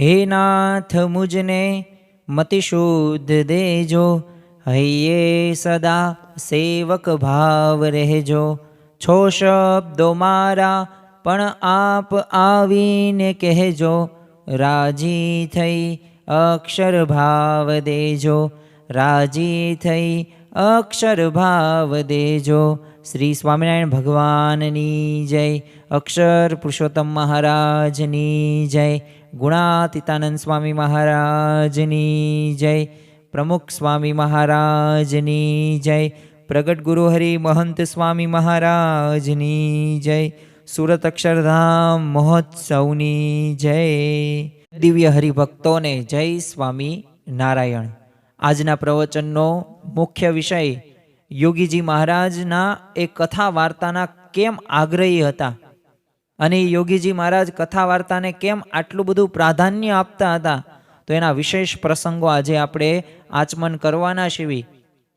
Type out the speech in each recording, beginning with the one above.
હે નાથ મુજને મતિ શુદ્ધ દેજો, હૈયે સદા સેવક ભાવ રહેજો. છો શબ્દો મારા પણ આપ આવીને કહેજો, રાજી થઈ અક્ષર ભાવ દેજો, રાજી થઈ અક્ષર ભાવ દેજો. શ્રી સ્વામિનારાયણ ભગવાનની જય. અક્ષર પુરુષોત્તમ મહારાજની જય. ગુણાતીતાનંદ સ્વામી મહારાજની જય. પ્રમુખ સ્વામી મહારાજની જય. પ્રગટ ગુરુ હરિ મહંત સ્વામી મહારાજની જય. સુરત અક્ષરધામ મહોત્સવની જય. દિવ્ય હરિભક્તોને જય સ્વામી નારાયણ. આજના પ્રવચનનો મુખ્ય વિષય યોગીજી મહારાજના એ કથા વાર્તાના કેમ આગ્રહી હતા અને યોગીજી મહારાજ કથા વાર્તાને કેમ આટલું બધું પ્રાધાન્ય આપતા હતા, તો એના વિશેષ પ્રસંગો આજે આપણે આચમન કરવાના છીએ.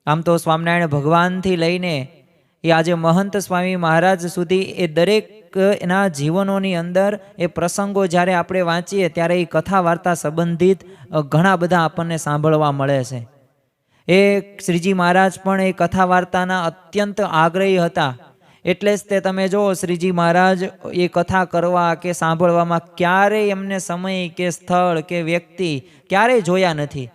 આમ તો સ્વામિનારાયણ ભગવાનથી લઈને એ આજે મહંત સ્વામી મહારાજ સુધી એ દરેક એના જીવનોની અંદર એ પ્રસંગો જ્યારે આપણે વાંચીએ ત્યારે એ કથા વાર્તા સંબંધિત ઘણા બધા આપણને સાંભળવા મળે છે. એ શ્રીજી મહારાજ પણ એ કથા વાર્તાના અત્યંત આગ્રહી હતા. એટલે જ તે તમે જુઓ શ્રીજી મહારાજ એ કથા કરવા કે સાંભળવામાં ક્યારેય એમને સમય કે સ્થળ કે વ્યક્તિ ક્યારેય જોયા નથી.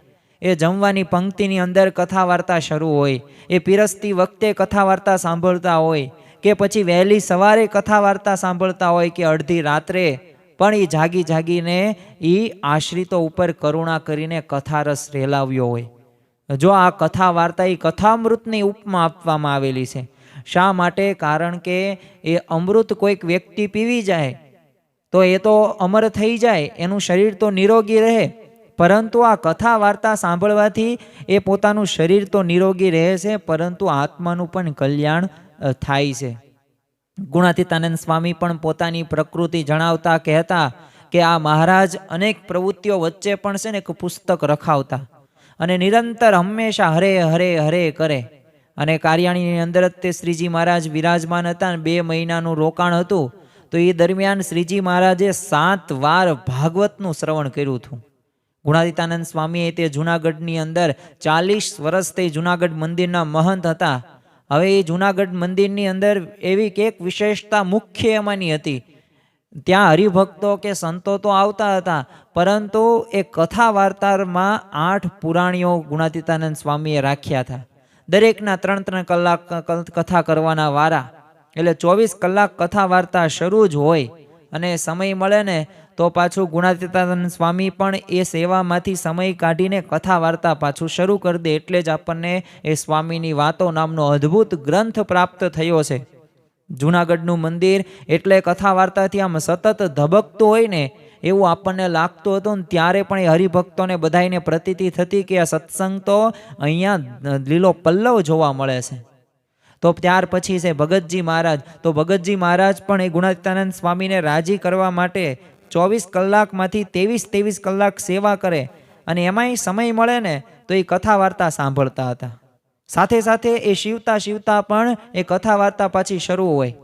એ જમવાની પંક્તિની અંદર કથા વાર્તા શરૂ હોય, એ પીરસતી વખતે કથા વાર્તા સાંભળતા હોય, કે પછી વહેલી સવારે કથા વાર્તા સાંભળતા હોય, કે અડધી રાત્રે પણ એ જાગી જાગીને એ આશ્રિતો ઉપર કરુણા કરીને કથારસ રેલાવ્યો હોય. જો આ કથા વાર્તા એ કથામૃતની ઉપમા આપવામાં આવેલી છે. શા માટે? કારણ કે એ અમૃત કોઈક વ્યક્તિ પીવી જાય તો એ તો અમર થઈ જાય, એનું શરીર તો નિરોગી રહે, પરંતુ આ કથા વાર્તા સાંભળવાથી એ પોતાનું શરીર તો નિરોગી રહે છે, પરંતુ આત્માનું પણ કલ્યાણ થાય છે. ગુણાતીતાનંદ સ્વામી પણ પોતાની પ્રકૃતિ જણાવતા કહેતા કે આ મહારાજ અનેક પ્રવૃત્તિઓ વચ્ચે પણ છે ને એક પુસ્તક રખાવતા અને નિરંતર હંમેશા હરે હરે હરે કરે. અને કાર્યાણીની અંદર જ તે શ્રીજી મહારાજ વિરાજમાન હતા. 2 મહિનાનું રોકાણ હતું, તો એ દરમિયાન શ્રીજી મહારાજે 7 વાર ભાગવતનું શ્રવણ કર્યું હતું. ગુણાતીતાનંદ સ્વામીએ તે જૂનાગઢની અંદર 40 વર્ષ તે જૂનાગઢ મંદિરના મહંત હતા. હવે એ જૂનાગઢ મંદિરની અંદર એવી એક વિશેષતા મુખ્ય એમાંની હતી, ત્યાં હરિભક્તો કે સંતો તો આવતા હતા, પરંતુ એ કથા વાર્તામાં 8 પુરાણીઓ ગુણાતીતાનંદ સ્વામીએ રાખ્યા હતા. દરેકના 3-3 કલાક કથા કરવાના વારા, એટલે 24 કલાક કથા વાર્તા શરૂ જ હોય. અને સમય મળે ને તો પાછું ગુણાતીતાનંદ સ્વામી પણ એ સેવામાંથી સમય કાઢીને કથા વાર્તા પાછું શરૂ કરી દે. એટલે જ આપણને એ સ્વામીની વાતો નામનો અદ્ભુત ગ્રંથ પ્રાપ્ત થયો છે. જૂનાગઢનું મંદિર એટલે કથા વાર્તાથી આમ સતત ધબકતું હોય ને એવું આપણને લાગતું હતું. ને ત્યારે પણ એ હરિભક્તોને બધાઈને પ્રતીતિ થતી કે આ સત્સંગ તો અહીંયા લીલો પલ્લવ જોવા મળે છે. તો ત્યાર પછી છે ભગતજી મહારાજ. તો ભગતજી મહારાજ પણ એ ગુણાતીતાનંદ સ્વામીને રાજી કરવા માટે 24 કલાકમાંથી 23 કલાક સેવા કરે, અને એમાંય સમય મળે ને તો એ કથા વાર્તા સાંભળતા હતા. સાથે સાથે એ શિવતા પણ એ કથા વાર્તા પાછી શરૂ હોય.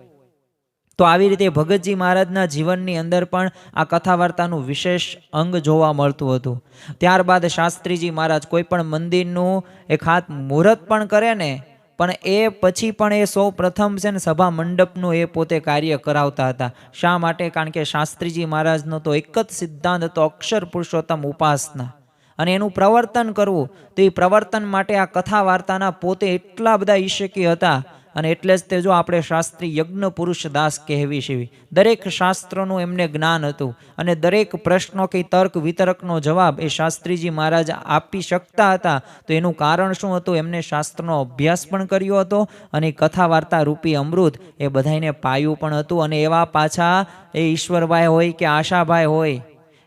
તો આવી રીતે ભગતજી મહારાજના જીવનની અંદર પણ આ કથા વાર્તાનું વિશેષ અંગ જોવા મળતું હતું. ત્યારબાદ શાસ્ત્રીજી મહારાજ કોઈ પણ મંદિરનું એક હાથ મુહૂર્ત પણ કરે ને, પણ એ પછી પણ એ સૌ પ્રથમ છે ને સભા મંડપનું એ પોતે કાર્ય કરાવતા હતા. શા માટે? કારણ કે શાસ્ત્રીજી મહારાજનો તો એક જ સિદ્ધાંત હતો, અક્ષર પુરુષોત્તમ ઉપાસના, અને એનું પ્રવર્તન કરવું. તો એ પ્રવર્તન માટે આ કથા વાર્તાના પોતે એટલા બધા ઈશકી હતા. અને એટલે જ તે જો આપણે શાસ્ત્રી યજ્ઞ પુરુષ દાસ કહેવી છે. દરેક શાસ્ત્રોનું એમને જ્ઞાન હતું, અને દરેક પ્રશ્નો કે તર્ક વિતર્કનો જવાબ એ શાસ્ત્રીજી મહારાજ આપી શકતા હતા. તો એનું કારણ શું હતું? એમને શાસ્ત્રનો અભ્યાસ પણ કર્યો હતો, અને કથા વાર્તા રૂપી અમૃત એ બધાને પાયું પણ હતું. અને એવા પાછા એ ઈશ્વરભાઈ હોય કે આશાભાઈ હોય,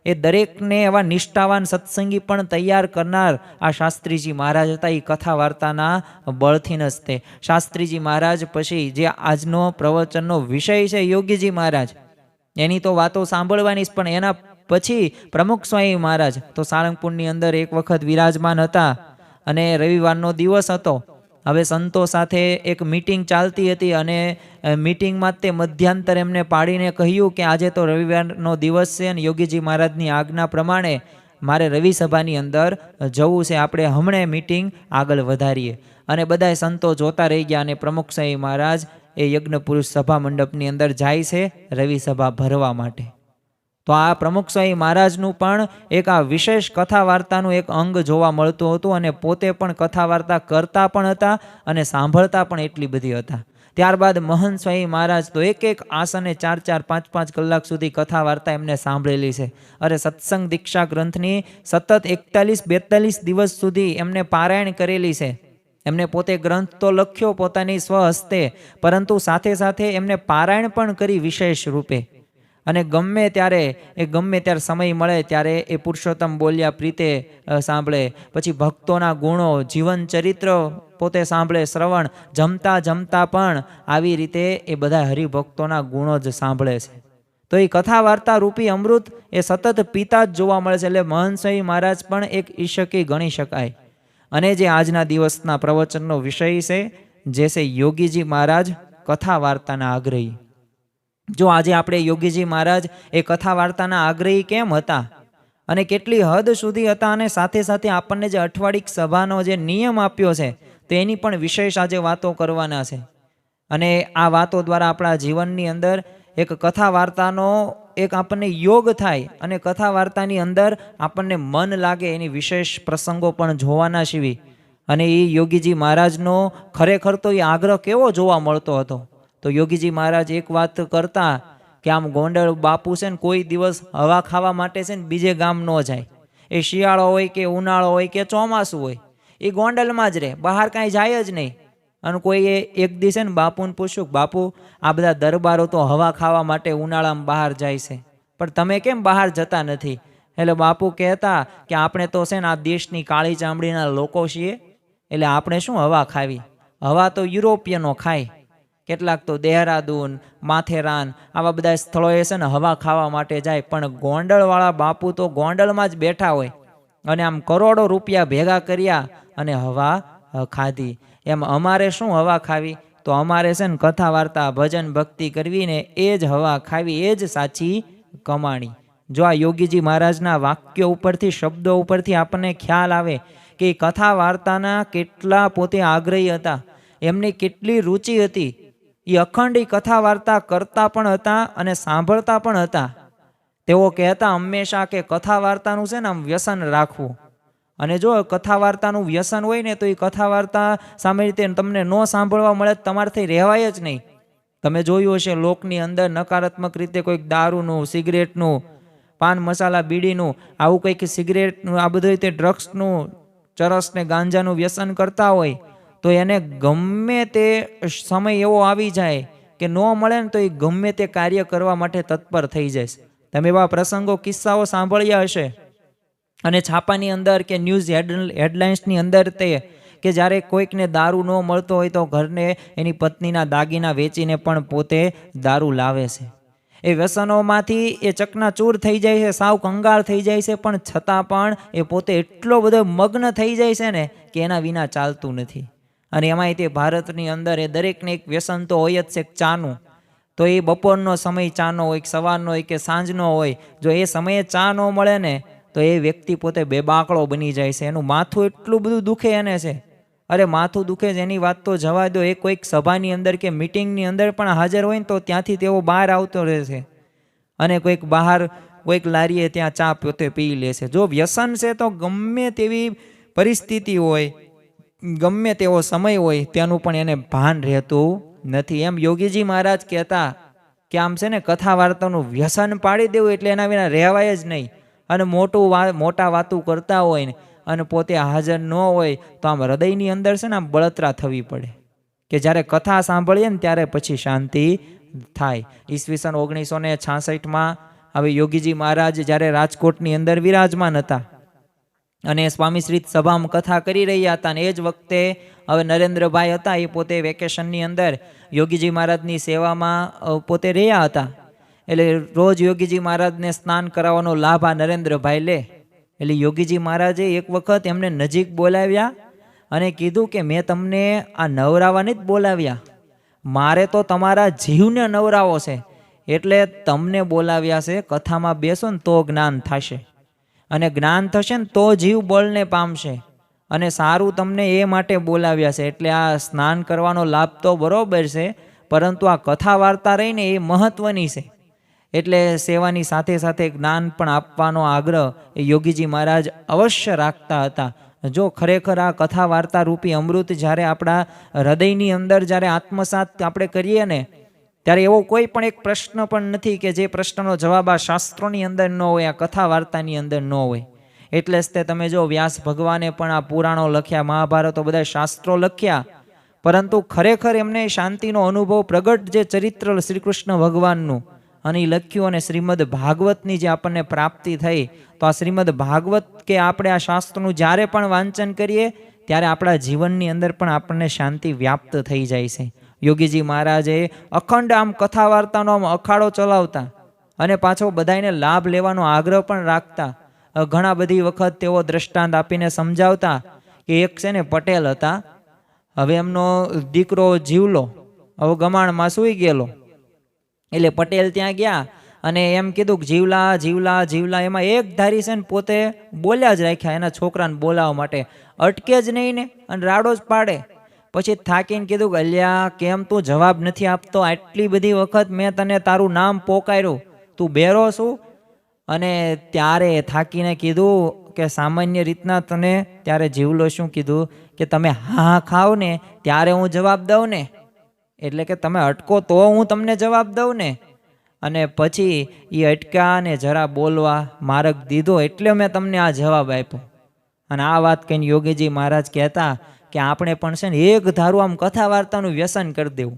એ દરેકને એવા નિષ્ઠાવાન સત્સંગી પણ તૈયાર કરનાર આ શાસ્ત્રીજી મહારાજ હતા. એ કથા વાર્તાના બળથી જ તે શાસ્ત્રીજી મહારાજ પછી જે આજનો પ્રવચનનો વિષય છે યોગીજી મહારાજ, એની તો વાતો સાંભળવાની જ, પણ એના પછી પ્રમુખ સ્વામી મહારાજ તો સાળંગપુરની અંદર એક વખત વિરાજમાન હતા, અને રવિવારનો દિવસ હતો. હવે સંતો સાથે એક મીટિંગ ચાલતી હતી અને મીટિંગમાં તે મધ્યાંતર એમને પાડીને કહ્યું કે આજે તો રવિવારનો દિવસ છે અને યોગીજી મહારાજની આજ્ઞા પ્રમાણે મારે રવિ સભાની અંદર જવું છે, આપણે હમણાં મીટિંગ આગળ વધારીએ. અને બધાય સંતો જોતા રહી ગયા અને પ્રમુખ સ્વામી મહારાજ એ યજ્ઞ પુરુષ સભા મંડપની અંદર જાય છે રવિ સભા ભરવા માટે. તો આ પ્રમુખ સ્વામી મહારાજનું પણ એક આ વિશેષ કથા વાર્તાનું એક અંગ જોવા મળતું હતું અને પોતે પણ કથા વાર્તા કરતા પણ હતા અને સાંભળતા પણ એટલી બધી હતા. ત્યારબાદ મહંત સ્વામી મહારાજ તો એક આસને 4-4, 5-5 કલાક સુધી કથા વાર્તા એમને સાંભળેલી છે. અરે સત્સંગ દીક્ષા ગ્રંથની સતત 41-42 દિવસ સુધી એમને પારાયણ કરેલી છે. એમને પોતે ગ્રંથ તો લખ્યો પોતાની સ્વહસ્તે, પરંતુ સાથે સાથે એમને પારાયણ પણ કરી વિશેષ રૂપે. અને ગમે ત્યારે સમય મળે ત્યારે એ પુરુષોત્તમ બોલ્યા પ્રીતે સાંભળે, પછી ભક્તોના ગુણો, જીવન ચરિત્ર પોતે સાંભળે, શ્રવણ, જમતા પણ આવી રીતે એ બધા હરિભક્તોના ગુણો જ સાંભળે છે. તો એ કથા વાર્તા રૂપી અમૃત એ સતત પીતા જ જોવા મળે છે. એટલે મહંત સ્વામી મહારાજ પણ એક ઈશકી ગણી શકાય. અને જે આજના દિવસના પ્રવચનનો વિષય છે જે છે યોગીજી મહારાજ કથા વાર્તાના આગ્રહી. જો આજે આપણે યોગીજી મહારાજ એ કથા વાર્તાના આગ્રહી કેમ હતા અને કેટલી હદ સુધી હતા, અને સાથે સાથે આપણને જે અઠવાડિક સભાનો જે નિયમ આપ્યો છે તો એની પણ વિશેષ આજે વાતો કરવાના છે. અને આ વાતો દ્વારા આપણા જીવનની અંદર એક કથા વાર્તાનો એક આપણને યોગ થાય અને કથા વાર્તાની અંદર આપણને મન લાગે એની વિશેષ પ્રસંગો પણ જોવાના છીએ. અને એ યોગીજી મહારાજનો ખરેખર તો એ આગ્રહ કેવો જોવા મળતો હતો. તો યોગીજી મહારાજ એક વાત કરતા કે આમ ગોંડલ બાપુ છે ને કોઈ દિવસ હવા ખાવા માટે છે ને બીજે ગામ ન જાય. એ શિયાળો હોય કે ઉનાળો હોય કે ચોમાસું હોય, એ ગોંડલમાં જ રહે, બહાર કાંઈ જાય જ નહીં. અને કોઈ એક દિવસ છે ને બાપુને પૂછ્યું, બાપુ આ બધા દરબારો તો હવા ખાવા માટે ઉનાળામાં બહાર જાય છે, પણ તમે કેમ બહાર જતા નથી? એટલે બાપુ કહેતા કે આપણે તો છે ને આ દેશની કાળી ચામડીના લોકો છીએ, એટલે આપણે શું હવા ખાવી, હવા તો યુરોપિયનો ખાય. કેટલાક તો દેહરાદૂન, માથેરાન આવા બધા સ્થળોએ છે ને હવા ખાવા માટે જાય, પણ ગોંડલવાળા બાપુ તો ગોંડલમાં જ બેઠા હોય અને આમ કરોડો રૂપિયા ભેગા કર્યા અને હવા ખાધી. એમ અમારે શું હવા ખાવી? તો અમારે છે ને કથા વાર્તા, ભજન, ભક્તિ કરવી ને એ જ હવા ખાવી, એ જ સાચી કમાણી. જો આ યોગીજી મહારાજના વાક્યો ઉપરથી, શબ્દો ઉપરથી આપણને ખ્યાલ આવે કે કથા વાર્તાના કેટલા પોતે આગ્રહી હતા, એમની કેટલી રુચિ હતી. એ અખંડ કથા વાર્તા કરતા પણ હતા અને સાંભળતા પણ હતા. તેઓ કહેતા હંમેશા કે કથા વાર્તાનું છે ને આમ વ્યસન રાખવું. અને જો કથા વાર્તાનું વ્યસન હોય ને તો એ કથા વાર્તા સામે રીતે તમને ન સાંભળવા મળે, તમારાથી રહેવાય જ નહીં. તમે જોયું હશે લોકની અંદર નકારાત્મક રીતે કોઈક દારૂનું, સિગરેટનું, પાન મસાલા, બીડીનું, આવું કંઈક સિગરેટનું, આ બધું રીતે ડ્રગ્સનું, ચરસ ને ગાંજાનું વ્યસન કરતા હોય તો એને ગમે તે સમય એવો આવી જાય કે ન મળે ને તો એ ગમે તે કાર્ય કરવા માટે તત્પર થઈ જાય. તમે એવા પ્રસંગો, કિસ્સાઓ સાંભળ્યા હશે. અને છાપાની અંદર કે ન્યૂઝ હેડલાઇન્સની અંદર તે કે જ્યારે કોઈકને દારૂ ન મળતો હોય તો ઘરને એની પત્નીના દાગીના વેચીને પણ પોતે દારૂ લાવે છે. એ વ્યસનોમાંથી એ ચકનાચૂર થઈ જાય છે, સાવ કંગાળ થઈ જાય છે, પણ છતાં પણ એ પોતે એટલો બધો મગ્ન થઈ જાય છે ને કે એના વિના ચાલતું નથી. અને એમાંય તે ભારતની અંદર એ દરેકને એક વ્યસન તો હોય જ છે ચાનું. તો એ બપોરનો સમય ચાનો હોય, સવારનો હોય કે સાંજનો હોય, જો એ સમયે ચા ન મળે ને તો એ વ્યક્તિ પોતે બેબાકળો બની જાય છે. એનું માથું એટલું બધું દુખે એને છે. અરે માથું દુખે જ એની વાત તો જવા દો, એ કોઈક સભાની અંદર કે મિટિંગની અંદર પણ હાજર હોય ને તો ત્યાંથી તેઓ બહાર આવતો રહે છે અને કોઈક બહાર કોઈક લારીએ ત્યાં ચા પોતે પી લે છે. જો વ્યસન છે તો ગમે તેવી પરિસ્થિતિ હોય, ગમે તેવો સમય હોય, ત્યાંનું પણ એને ભાન રહેતું નથી. એમ યોગીજી મહારાજ કહેતા કે આમ છે ને કથા વાર્તાનું વ્યસન પાડી દેવું એટલે એના વિના રહેવાય જ નહીં. અને મોટા વાતું કરતા હોય ને અને પોતે હાજર ન હોય તો આમ હૃદયની અંદર છે ને આમ બળતરા થવી પડે કે જ્યારે કથા સાંભળીએ ને ત્યારે પછી શાંતિ થાય. ઈસવીસન 1966માં હવે યોગીજી મહારાજ જ્યારે રાજકોટની અંદર વિરાજમાન હતા અને સ્વામીશ્રી સભામાં કથા કરી રહ્યા હતા, અને એ જ વખતે હવે નરેન્દ્રભાઈ હતા, એ પોતે વેકેશનની અંદર યોગીજી મહારાજની સેવામાં પોતે રહ્યા હતા. એટલે રોજ યોગીજી મહારાજને સ્નાન કરાવવાનો લાભ આ નરેન્દ્રભાઈ લે. એટલે યોગીજી મહારાજે એક વખત એમને નજીક બોલાવ્યા અને કીધું કે મેં તમને આ નવરાવાની જ બોલાવ્યા, મારે તો તમારા જીવને નવરાવો છે, એટલે તમને બોલાવ્યા છે. કથામાં બેસો ને તો જ્ઞાન થશે, અને જ્ઞાન થશે ને તો જીવ બળને પામશે, અને સારું તમને એ માટે બોલાવ્યા છે. એટલે આ સ્નાન કરવાનો લાભ તો બરોબર છે, પરંતુ આ કથા વાર્તા રહીને એ મહત્વની છે. એટલે સેવાની સાથે સાથે જ્ઞાન પણ આપવાનો આગ્રહ એ યોગીજી મહારાજ અવશ્ય રાખતા હતા. જો ખરેખર આ કથા વાર્તા રૂપી અમૃત જ્યારે આપણા હૃદયની અંદર જ્યારે આત્મસાત આપણે કરીએ ને, ત્યારે એવો કોઈ પણ એક પ્રશ્ન પણ નથી કે જે પ્રશ્નનો જવાબ આ શાસ્ત્રોની અંદર ન હોય, આ કથા વાર્તાની અંદર ન હોય. એટલે જ તે તમે જો વ્યાસ ભગવાને પણ આ પુરાણો લખ્યા, મહાભારતો, બધા શાસ્ત્રો લખ્યા, પરંતુ ખરેખર એમને શાંતિનો અનુભવ પ્રગટ જે ચરિત્ર શ્રી કૃષ્ણ ભગવાનનું અને એ લખ્યું. અને શ્રીમદ ભાગવતની જે આપણને પ્રાપ્તિ થઈ, તો આ શ્રીમદ ભાગવત કે આપણે આ શાસ્ત્રનું જ્યારે પણ વાંચન કરીએ ત્યારે આપણા જીવનની અંદર પણ આપણને શાંતિ વ્યાપ્ત થઈ જાય છે. યોગીજી મહારાજે અખંડ આમ કથા વાર્તાનો આમ અખાડો ચલાવતા, અને પાછો બધાને લાભ લેવાનો આગ્રહ પણ રાખતા. ઘણા બધી વખત તેઓ દ્રષ્ટાંત આપીને સમજાવતા કે એક છે ને પટેલ હતા, હવે એમનો દીકરો જીવલો હવે ગમાણમાં સૂઈ ગયેલો. એટલે પટેલ ત્યાં ગયા અને એમ કીધું કે જીવલા જીવલા જીવલા, એમાં એક ધારી છે ને પોતે બોલ્યા જ રાખ્યા એના છોકરાને બોલાવવા માટે, અટકે જ નહીં ને, અને રાડો જ પાડે. પછી થાકીને કીધું કે અલ્યા કેમ તું જવાબ નથી આપતો, આટલી બધી વખત મેં તને તારું નામ પોકાર્યું, તું બેરો છું? અને ત્યારે થાકીને કીધું કે સામાન્ય રીતના તને, ત્યારે જીવલો શું કીધું કે તમે હા ખાવ ને ત્યારે હું જવાબ દઉં ને, એટલે કે તમે અટકો તો હું તમને જવાબ દઉં ને. અને પછી એ અટક્યા ને જરા બોલવા માર્ગ દીધો, એટલે મેં તમને આ જવાબ આપ્યો. અને આ વાત કહીને યોગીજી મહારાજ કહેતા કે આપણે પણ છે ને એક ધારું આમ કથા વાર્તાનું વ્યસન કરી દેવું,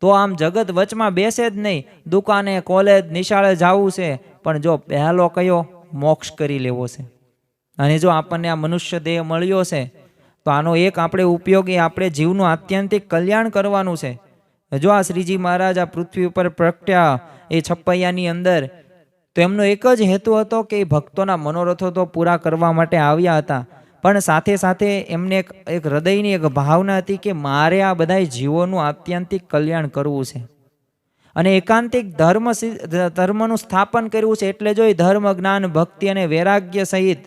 તો આમ જગત વચમાં બેસે જ નહીં. દુકાને, કોલેજ, નિશાળે જવું છે, પણ જો પહેલો કયો મોક્ષ કરી લેવો છે. અને જો આપણને આ મનુષ્ય દેહ મળ્યો છે, તો આનો એક આપણે ઉપયોગ એ આપણે જીવનું આત્યંતિક કલ્યાણ કરવાનું છે. જો આ શ્રીજી મહારાજ આ પૃથ્વી ઉપર પ્રગટ્યા એ છપ્પૈયાની અંદર, તો એમનો એક જ હેતુ હતો કે ભક્તોના મનોરથો તો પૂરા કરવા માટે આવ્યા હતા, પણ સાથે સાથે એમને એક હૃદયની એક ભાવના હતી કે મારે આ બધા જીવોનું આત્યંતિક કલ્યાણ કરવું છે, અને એકાંતિક ધર્મનું સ્થાપન કરવું છે. એટલે જો એ ધર્મ, જ્ઞાન, ભક્તિ અને વૈરાગ્ય સહિત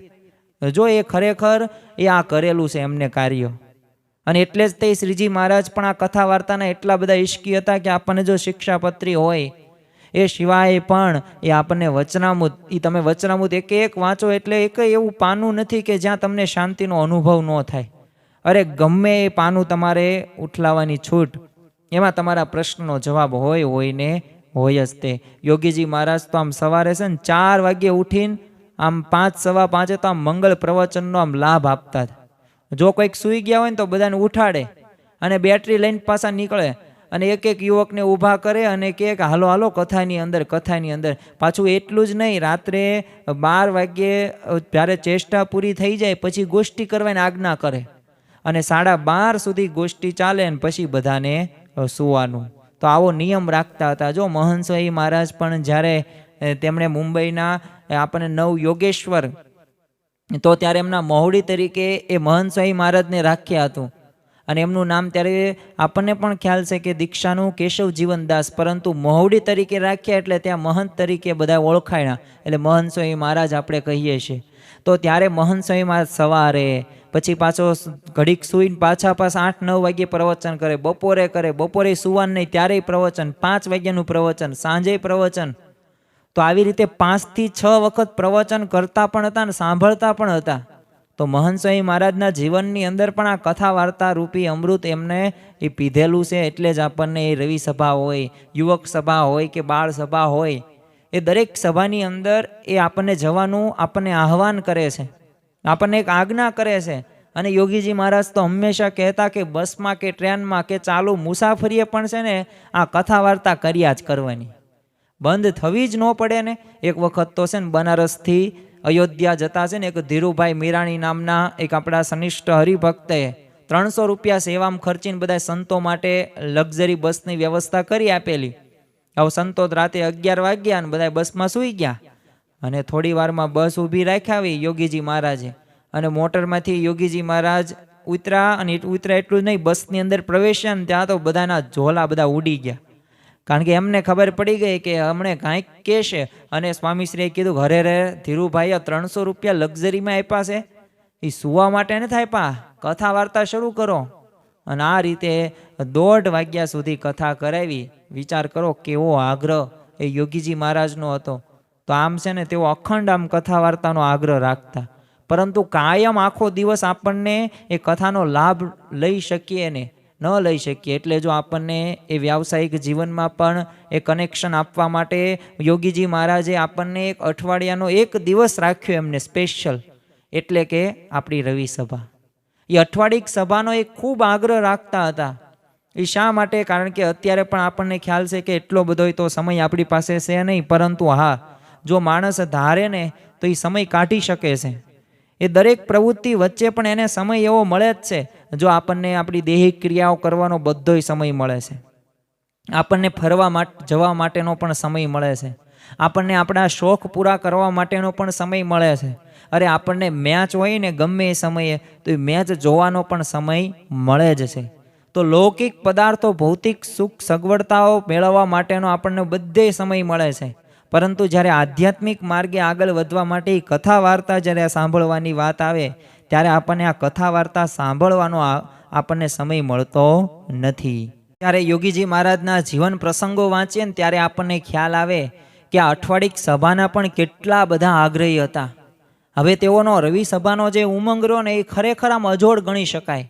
જો એ ખરેખર એ આ કરેલું છે એમને કાર્ય. અને એટલે જ તે શ્રીજી મહારાજ પણ આ કથા વાર્તાના એટલા બધા ઇશ્કી હતા કે આપણને જો શિક્ષાપત્રી હોય એ સિવાય પણ એ આપણને વચનામૃત, એ તમે વચનામૃત એક એક વાંચો એટલે એક એવું પાનું નથી કે જ્યાં તમને શાંતિનો અનુભવ ન થાય. અરે ગમે એ પાનું તમારે ઉઠલાવવાની છૂટ, એમાં તમારા પ્રશ્નનો જવાબ હોય ને હોય જ તે. યોગીજી મહારાજ તો આમ સવારે છે ને 4 વાગ્યે ઉઠીને આમ 5, 5:15 તો આમ મંગળ પ્રવચનનો આમ લાભ આપતા. જો કોઈક સૂઈ ગયા હોય ને તો બધાને ઉઠાડે અને બેટરી લઈને પાછા નીકળે, અને એક એક યુવકને ઊભા કરે અને કહે કે હાલો હાલો કથાની અંદર. પાછું એટલું જ નહીં, રાત્રે 12 વાગ્યે જ્યારે ચેષ્ટા પૂરી થઈ જાય પછી ગોષ્ઠી કરવાની આજ્ઞા કરે, અને 12:30 સુધી ગોષ્ઠી ચાલે ને પછી બધાને સુવાનું. તો આવો નિયમ રાખતા હતા. જો મહંત સ્વામી મહારાજ પણ જ્યારે તેમણે મુંબઈના આપણને નવ યોગેશ્વર, તો ત્યારે એમના મહોડી તરીકે એ મહંત સ્વામી મહારાજને રાખ્યા હતું. અને એમનું નામ ત્યારે આપણને પણ ખ્યાલ છે કે દીક્ષાનું કેશવ જીવનદાસ, પરંતુ મહોડી તરીકે રાખ્યા એટલે ત્યાં મહંત તરીકે બધા ઓળખાયા, એટલે મહંત સ્વામી મહારાજ આપણે કહીએ છીએ. તો ત્યારે મહંત સ્વામી મહારાજ સવારે, પછી પાછો ઘડીક સૂઈને પાછા 8-9 વાગ્યે પ્રવચન કરે, બપોરે સુવાનું નહીં ત્યારેય પ્રવચન, 5 વાગ્યાનું પ્રવચન, સાંજે પ્રવચન. તો આવી રીતે 5 થી 6 વખત પ્રવચન કરતા પણ હતા ને સાંભળતા પણ હતા. તો મહંત સ્વામી મહારાજના જીવનની અંદર પણ આ કથા વાર્તા રૂપી અમૃત એમને એ પીધેલું છે. એટલે જ આપણને એ રવિ સભા હોય, યુવક સભા હોય કે બાળ સભા હોય, એ દરેક સભાની અંદર એ આપણને જવાનું આપણને આહવાન કરે છે, આપણને એક આજ્ઞા કરે છે. અને યોગીજી મહારાજ તો હંમેશા કહેતા કે બસમાં કે ટ્રેનમાં કે ચાલુ મુસાફરીએ પણ છે ને આ કથા વાર્તા કર્યા જ કરવાની, બંધ થવી જ ન પડે ને. એક વખત તો છે ને બનારસથી અયોધ્યા જતા છે ને એક ધીરુભાઈ મીરાણી નામના એક આપણા સનિષ્ઠ હરિભક્તે 300 રૂપિયા સેવામાં ખર્ચીને બધા સંતો માટે લક્ઝરી બસની વ્યવસ્થા કરી આપેલી. હવે સંતો રાતે 11 વાગ્યા અને બધા બસમાં સૂઈ ગયા, અને થોડી વારમાં બસ ઊભી રાખાવી યોગીજી મહારાજે, અને મોટરમાંથી યોગીજી મહારાજ ઉતરા અને ઉતરા એટલું જ નહીં, બસની અંદર પ્રવેશ્યા ને ત્યાં તો બધાના ઝોલા બધા ઉડી ગયા. કારણ કે એમને ખબર પડી ગઈ કે હમણે કાંઈક કહેશે. અને સ્વામીશ્રીએ કીધું, ઘરે રે ધીરુભાઈએ 300 રૂપિયા લક્ઝરીમાં આપ્યા છે, એ સુવા માટે નથી આપ્યા, કથા વાર્તા શરૂ કરો. અને આ રીતે 1:30 વાગ્યા સુધી કથા કરાવી. વિચાર કરો કેવો આગ્રહ એ યોગીજી મહારાજનો હતો. તો આમ છે ને તેઓ અખંડ આમ કથા વાર્તાનો આગ્રહ રાખતા, પરંતુ કાયમ આખો દિવસ આપણને એ કથાનો લાભ લઈ શકીએ ને ન લઈ શકીએ. એટલે જો આપણને એ વ્યાવસાયિક જીવનમાં પણ એ કનેક્શન આપવા માટે યોગીજી મહારાજે આપણને એક અઠવાડિયાનો એક દિવસ રાખ્યો એમને સ્પેશિયલ, એટલે કે આપણી રવિ સભા. એ અઠવાડિક સભાનો એક ખૂબ આગ્રહ રાખતા હતા. એ શા માટે? કારણ કે અત્યારે પણ આપણને ખ્યાલ છે કે એટલો બધો તો સમય આપણી પાસે છે નહીં, પરંતુ હા, જો માણસ ધારે ને તો એ સમય કાઢી શકે છે. એ દરેક પ્રવૃત્તિ વચ્ચે પણ એને સમય એવો મળે જ છે. જો આપણને આપણી દૈહિક ક્રિયાઓ કરવાનો બધોય સમય મળે છે, આપણને ફરવા જવા માટેનો પણ સમય મળે છે, આપણને આપણા શોખ પૂરા કરવા માટેનો પણ સમય મળે છે. અરે આપણને મેચ હોય ને ગમે એ સમયે, તો એ મેચ જોવાનો પણ સમય મળે જ છે. તો લૌકિક પદાર્થો, ભૌતિક સુખ સગવડતાઓ મેળવવા માટેનો આપણને બધે સમય મળે છે, પરંતુ જ્યારે આધ્યાત્મિક માર્ગે આગળ વધવા માટે કથા વાર્તા જ્યારે સાંભળવાની વાત આવે, ત્યારે આપણને આ કથા વાર્તા સાંભળવાનો આપણને સમય મળતો નથી. ત્યારે યોગીજી મહારાજના જીવન પ્રસંગો વાંચીએ ને ત્યારે આપણને ખ્યાલ આવે કે આ અઠવાડિક સભાના પણ કેટલા બધા આગ્રહી હતા. હવે તેઓનો રવિ સભાનો જે ઉમંગ રહ્યો ને એ ખરેખર આમ અજોડ ગણી શકાય.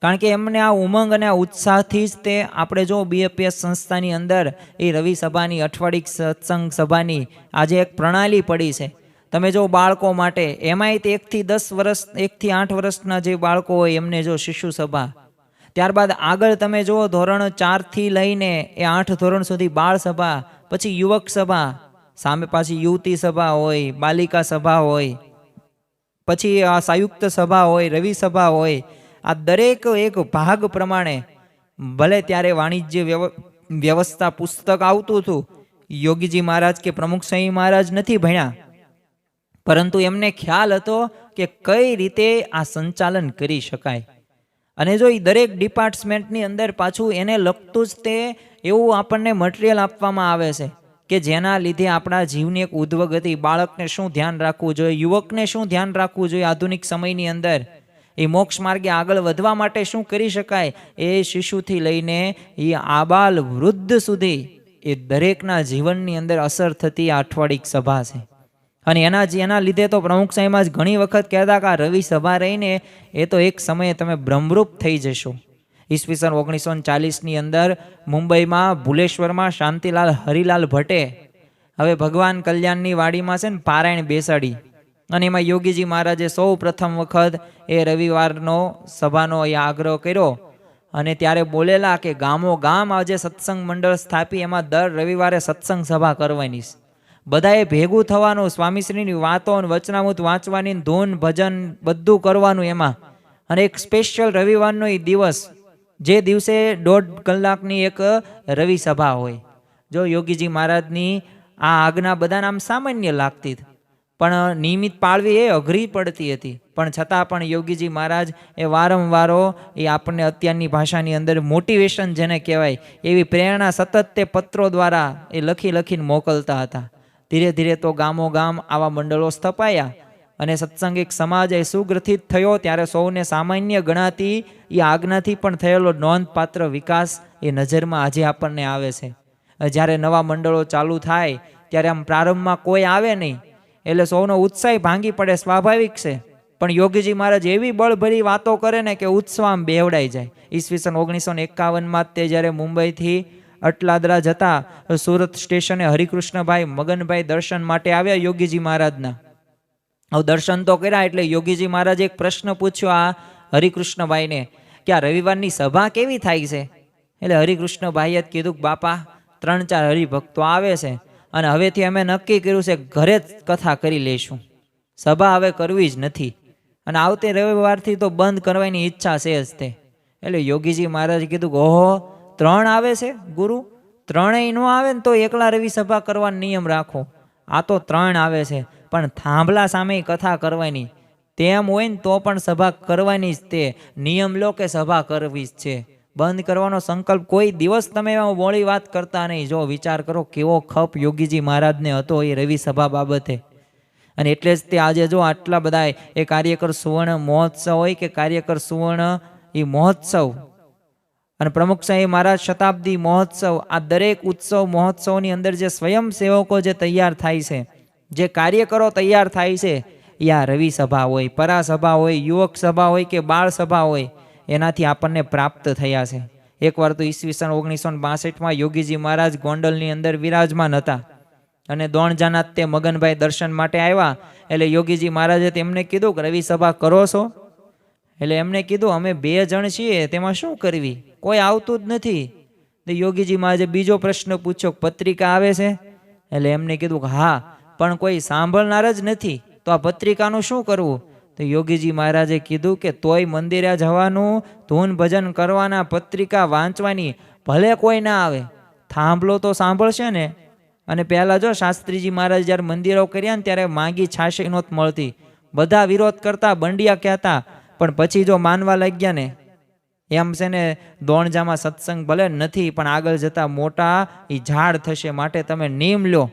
કારણ કે એમને આ ઉમંગ અને આ ઉત્સાહથી જ તે આપણે જો BFPS સંસ્થાની અંદર એ રવિ સભાની અઠવાડિક સત્સંગ સભાની આજે એક પ્રણાલી પડી છે. તમે જો બાળકો માટે, એમાંય તે 1 થી 10 વર્ષ 1 થી 8 વર્ષના જે બાળકો હોય એમને જો શિશુ સભા, ત્યારબાદ આગળ તમે જુઓ ધોરણ 4 થી લઈને એ 8 ધોરણ સુધી બાળ સભા, પછી યુવક સભા, સામે પાછી યુવતી સભા હોય, બાલિકા સભા હોય, પછી આ સંયુક્ત સભા હોય, રવિ સભા હોય. આ દરેક એક ભાગ પ્રમાણે, ભલે ત્યારે વાણિજ્ય વ્યવસ્થા પુસ્તક આવતું હતું, યોગીજી મહારાજ કે પ્રમુખ સ્વામી મહારાજ નથી ભણ્યા, પરંતુ એમને ખ્યાલ હતો કે કઈ રીતે આ સંચાલન કરી શકાય. અને જો એ દરેક ડિપાર્ટમેન્ટની અંદર પાછું એને લગતું જ તે એવું આપણને મટીરિયલ આપવામાં આવે છે કે જેના લીધે આપણા જીવની એક ઉદ્વગતિ, બાળકને શું ધ્યાન રાખવું જોઈએ, યુવકને શું ધ્યાન રાખવું જોઈએ આધુનિક સમયની અંદર, એ મોક્ષ માર્ગે આગળ વધવા માટે શું કરી શકાય, એ શિશુથી લઈને એ આબાલ વૃદ્ધ સુધી એ દરેકના જીવનની અંદર અસર થતી આ અઠવાડિક સભા છે. અને એના લીધે તો પ્રમુખ સાહેબમાં જ ઘણી વખત કહેતા કે આ રવિ સભા રહીને એ તો એક સમયે તમે બ્રહ્મરૂપ થઈ જશો. ઈસવીસન 1940ની અંદર મુંબઈમાં ભુલેશ્વરમાં શાંતિલાલ હરિલાલ ભટ્ટે હવે ભગવાન કલ્યાણની વાડીમાં છે ને પારાયણ બેસાડી, અને એમાં યોગીજી મહારાજે સૌ પ્રથમ વખત એ રવિવારનો સભાનો એ આગ્રહ કર્યો. અને ત્યારે બોલેલા કે ગામો ગામ આજે સત્સંગ મંડળ સ્થાપી, એમાં દર રવિવારે સત્સંગ સભા કરવાની, બધાએ ભેગું થવાનું, સ્વામીશ્રીની વાતો વચનામૃત વાંચવાની, ધૂન ભજન બધું કરવાનું એમાં. અને એક સ્પેશિયલ રવિવારનો એ દિવસ, જે દિવસે 1.5 કલાકની એક રવિ સભા હોય. જો યોગીજી મહારાજની આ આજ્ઞા બધાને આમ સામાન્ય લાગતી, પણ નિયમિત પાળવી એ અઘરી પડતી હતી. પણ છતાં પણ યોગીજી મહારાજ એ વારંવારો એ આપણને અત્યારની ભાષાની અંદર મોટિવેશન જેને કહેવાય એવી પ્રેરણા સતત તે પત્રો દ્વારા એ લખીને મોકલતા હતા. ધીરે ધીરે તો ગામો ગામ આવા મંડળો સ્થપાયા અને સત્સંગિક સમાજ એ સુગ્રથિત થયો. ત્યારે સૌને સામાન્ય ગણાતી એ આજ્ઞાથી પણ થયેલો નોંધપાત્ર વિકાસ એ નજરમાં આજે આપણને આવે છે. જ્યારે નવા મંડળો ચાલુ થાય ત્યારે આમ પ્રારંભમાં કોઈ આવે નહીં એટલે સૌનો ઉત્સાહ ભાંગી પડે, સ્વાભાવિક છે. પણ યોગીજી મહારાજ એવી બળભરી વાતો કરે ને કે ઉત્સવ આમ બેવડાઈ જાય. ઈસવીસન 1951માં તે જ્યારે મુંબઈથી અટલાદરા જતા સુરત સ્ટેશને હરિકૃષ્ણભાઈ મગનભાઈ દર્શન માટે આવ્યા યોગીજી મહારાજના. હવે દર્શન તો કર્યા એટલે યોગીજી મહારાજે એક પ્રશ્ન પૂછ્યો આ હરિકૃષ્ણભાઈને કે આ રવિવારની સભા કેવી થાય છે? એટલે હરિકૃષ્ણભાઈએ કીધું કે બાપા 3-4 હરિભક્તો આવે છે અને હવેથી અમે નક્કી કર્યું છે ઘરે જ કથા કરી લઈશું, સભા હવે કરવી જ નથી, અને આવતી રવિવારથી તો બંધ કરવાની ઈચ્છા છે જ તે. એટલે યોગીજી મહારાજે કીધું કે ઓહો 3 આવે છે ગુરુ, 3 ન આવે ને તો એકલા રવિ સભા કરવાનો નિયમ રાખો, આ તો 3 આવે છે પણ થાંભલા સામે કથા કરવાની. તેમ હોય ને તો પણ સભા કરવાની જ, તે નિયમ લો કે સભા કરવી જ છે. બંધ કરવાનો સંકલ્પ કોઈ દિવસ તમે મોડી વાત કરતા નહીં. જો વિચાર કરો કેવો ખપ યોગીજી મહારાજને હતો એ રવિ સભા બાબતે. અને એટલે જ તે આજે જો આટલા બધા એ કાર્યકર સુવર્ણ મહોત્સવ હોય કે કાર્યકર સુવર્ણ એ મહોત્સવ અને પ્રમુખ સાહેબ મહારાજ શતાબ્દી મહોત્સવ, આ દરેક ઉત્સવ મહોત્સવની અંદર જે સ્વયંસેવકો જે તૈયાર થાય છે, જે કાર્યકરો તૈયાર થાય છે, યા રવિ સભા હોય, પરા સભા હોય, યુવક સભા હોય કે બાળ સભા હોય, એનાથી આપણને પ્રાપ્ત થયા છે. એકવાર તો ઈસવીસન 1962માં યોગીજી મહારાજ ગોંડલની અંદર વિરાજમાન હતા અને દોણજાના તે મગનભાઈ દર્શન માટે આવ્યા. એટલે યોગીજી મહારાજે તેમને કીધું કે રવિ સભા કરો છો? એટલે એમને કીધું અમે 2 જણ છીએ, તેમાં શું કરવી, કોઈ આવતું જ નથી. તો યોગીજી મહારાજે બીજો પ્રશ્ન પૂછ્યો, પત્રિકા આવે છે? એટલે એમને કીધું કે હા, પણ કોઈ સાંભળનાર જ નથી, તો આ પત્રિકાનું શું કરવું? તો યોગીજી મહારાજે કીધું કે તોય મંદિરે જવાનું, ધૂન ભજન કરવાના, પત્રિકા વાંચવાની, ભલે કોઈ ના આવે, થાંભલો તો સાંભળશે ને. અને પહેલાં જો શાસ્ત્રીજી મહારાજ જ્યારે મંદિરો કર્યા ને ત્યારે માંગી છાશે નહોત મળતી, બધા વિરોધ કરતા, બંડિયા કહેતા. પણ પછી જો માનવા લાગ્યા ને, એમ છે ને દોણજામાં સત્સંગ ભલે નથી પણ આગળ જતા મોટા એ ઝાડ થશે, માટે તમે નિયમ લો.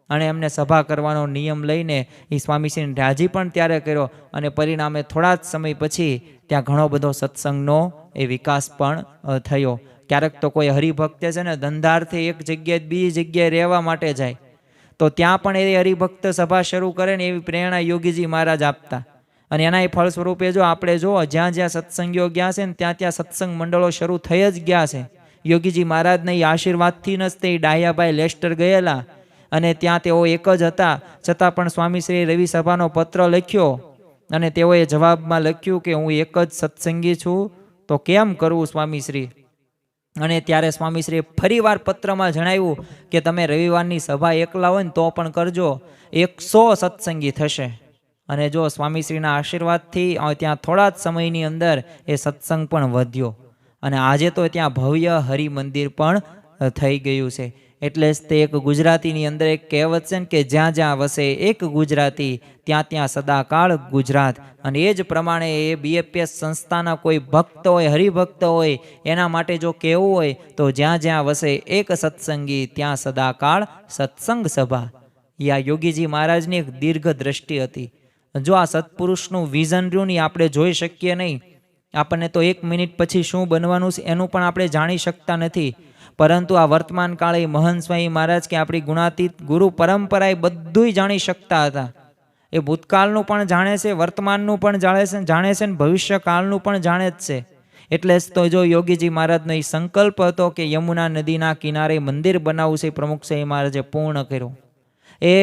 અને એમને સભા કરવાનો નિયમ લઈને એ સ્વામીશ્રીને રાજી પણ ત્યારે કર્યો. અને પરિણામે થોડા જ સમય પછી ત્યાં ઘણો બધો સત્સંગનો એ વિકાસ પણ થયો. ક્યારેક તો કોઈ હરિભક્ત છે ને ધંધાર્થે એક જગ્યાએ બીજી જગ્યાએ રહેવા માટે જાય, તો ત્યાં પણ એ હરિભક્ત સભા શરૂ કરે ને એવી પ્રેરણા યોગીજી મહારાજ આપતા. અને એના એ ફળ સ્વરૂપે જો આપણે જો જ્યાં જ્યાં સત્સંગીઓ ગયા છે ને ત્યાં ત્યાં સત્સંગ મંડળો શરૂ થઈ જ ગયા છે. યોગીજી મહારાજના એ આશીર્વાદથી ન જ તે ડાહ્યાભાઈ લેસ્ટર ગયેલા અને ત્યાં તેઓ એક જ હતા, છતાં પણ સ્વામીશ્રી રવિ સભાનો પત્ર લખ્યો અને તેઓએ જવાબમાં લખ્યું કે હું એક જ સત્સંગી છું, તો કેમ કરવું સ્વામીશ્રી? અને ત્યારે સ્વામીશ્રીએ ફરીવાર પત્રમાં જણાવ્યું કે તમે રવિવારની સભા એકલા હોય ને તો પણ કરજો, 100 સત્સંગી થશે. અને જો સ્વામીશ્રીના આશીર્વાદથી ત્યાં થોડા જ સમયની અંદર એ સત્સંગ પણ વધ્યો અને આજે તો ત્યાં ભવ્ય હરિમંદિર પણ થઈ ગયું છે. એટલે જ તે એક ગુજરાતીની અંદર એક કહેવત છે ને કે જ્યાં જ્યાં વસે એક ગુજરાતી ત્યાં ત્યાં સદાકાળ ગુજરાત. અને એ જ પ્રમાણે એ BFPS સંસ્થાના કોઈ ભક્ત હોય, હરિભક્ત હોય, એના માટે જો કહેવું હોય તો જ્યાં જ્યાં વસે એક સત્સંગી ત્યાં સદાકાળ સત્સંગ સભા. યા યોગીજી મહારાજની એક દીર્ઘ દ્રષ્ટિ હતી. જો આ સત્પુરુષનું વિઝન રહ્યું ને આપણે જોઈ શકીએ નહીં, આપણને તો 1 મિનિટ પછી શું બનવાનું છે એનું પણ આપણે જાણી શકતા નથી. પરંતુ આ વર્તમાન કાળે મહંત સ્વામી મહારાજ કે આપણી ગુણાતીત ગુરુ પરંપરા એ બધું જાણી શકતા હતા. એ ભૂતકાળનું પણ જાણે છે, વર્તમાનનું પણ જાણે છે ને ભવિષ્યકાળનું પણ જાણે જ છે. એટલે જ તો જો યોગીજી મહારાજનો એ સંકલ્પ હતો કે યમુના નદીના કિનારે મંદિર બનાવવું છે, પ્રમુખ સાહેબ મહારાજે પૂર્ણ કર્યો. એ